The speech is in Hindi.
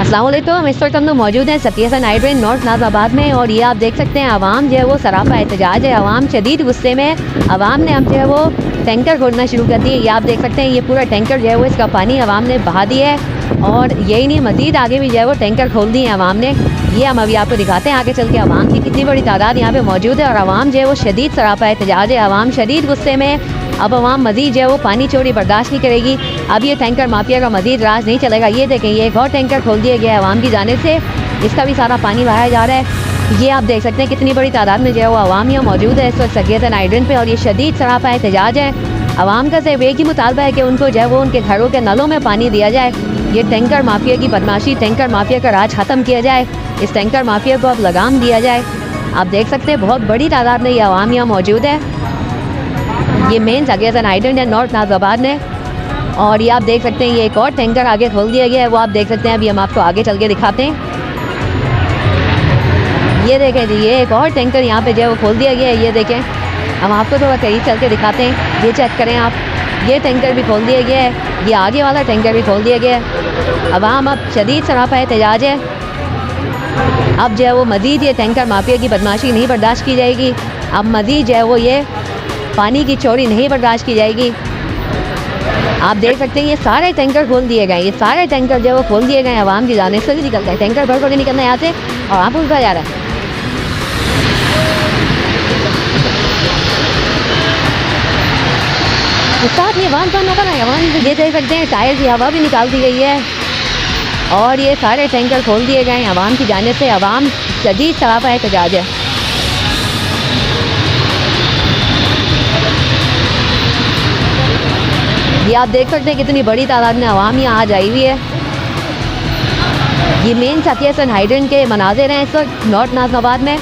अस्सलाम वालेकुम। इस वक्त हम लोग मौजूद हैं सतिया हाईवे नॉर्थ नाज़ाबाद में और ये आप देख सकते हैं आवाम जो है वो सरापा एहतजाज है। आवाम शदीद गुस्से में, आवाम ने अब जो है वो टैंकर खोलना शुरू कर दिए। ये आप देख सकते हैं ये पूरा टैंकर जो है वो इसका पानी आवाम ने बहा दिया है और यही नहीं मज़ीद आगे भी जो है वो टैंकर खोल दिए हैं आवाम ने। ये हम अभी आपको दिखाते हैं आगे चल के आवाम की कितनी बड़ी तादाद यहाँ पे मौजूद है और आवाम जो है वो शदीद सरापा एहतजाज है। आवाम शदीद गुस्से में, अब आवाम मज़ीद जो है वो पानी चोरी बर्दाश्त नहीं करेगी। अब ये टैंकर माफिया का मज़ीद राज नहीं चलेगा। ये देखें ये एक और टैंकर खोल दिया गया है आवाम की जानिब से, इसका भी सारा पानी बहाया जा रहा है। ये आप देख सकते हैं कितनी बड़ी तादाद में जो है वो आवाम यहाँ मौजूद है इस वक्त सतिया हाईवे पे और ये शदीद सरापा एहतजाज है। आवाम का सिर्फ एक ही मुतालबा है कि उनको जो है वो उनके घरों के नलों में पानी दिया जाए। ये टैंकर माफिया की बदमाशी, टैंकर माफिया का राज ख़त्म किया जाए। इस टैंकर माफिया को अब लगाम दिया जाए। आप देख सकते हैं बहुत बड़ी तादाद में ये आवाम यहाँ मौजूद है। ये मेन सतिया हाईवे है नॉर्थ नाज़ाबाद में और ये आप देख सकते हैं ये एक और टैंकर आगे खोल दिया गया है। वो आप देख सकते हैं। अभी हम आपको आगे चल के दिखाते हैं। ये देखें जी ये एक और टैंकर यहाँ पे जो है वो खोल दिया गया है। ये देखें हम आपको थोड़ा करीब चल के दिखाते हैं। ये चेक करें आप, ये टैंकर भी खोल दिया गया है, ये आगे वाला टैंकर भी खोल दिया गया है। आवाम अब शदीद सरापा एहतजाज है। अब जो है वो मज़ीद ये टैंकर माफिया की बदमाशी नहीं बर्दाश्त की जाएगी। अब मज़ीद जो है वो ये पानी की चोरी नहीं बर्दाश्त की जाएगी। आप देख सकते हैं ये सारे टैंकर खोल दिए गए, ये सारे टैंकर जो है वो खोल दिए गए आवाम की जाने से निकलता है। टैंकर भर भर निकलना है यहाँ से और आप उनका जा रहा है। साथ ही आवाम का नौकर है, आवाम ये देख सकते हैं टायर की हवा भी निकाल दी गई है और ये सारे टैंकर खोल दिए गए हैं आवाम की जाने से। आवाम शदीद सरापा एहतजाज है। ये आप देख सकते हैं कितनी बड़ी तादाद में आवाम यहाँ आज आई हुई है। ये मेन सतिया हाईवे के मनाजिर हैं इस वक्त नॉर्थ नाज़ाबाद में।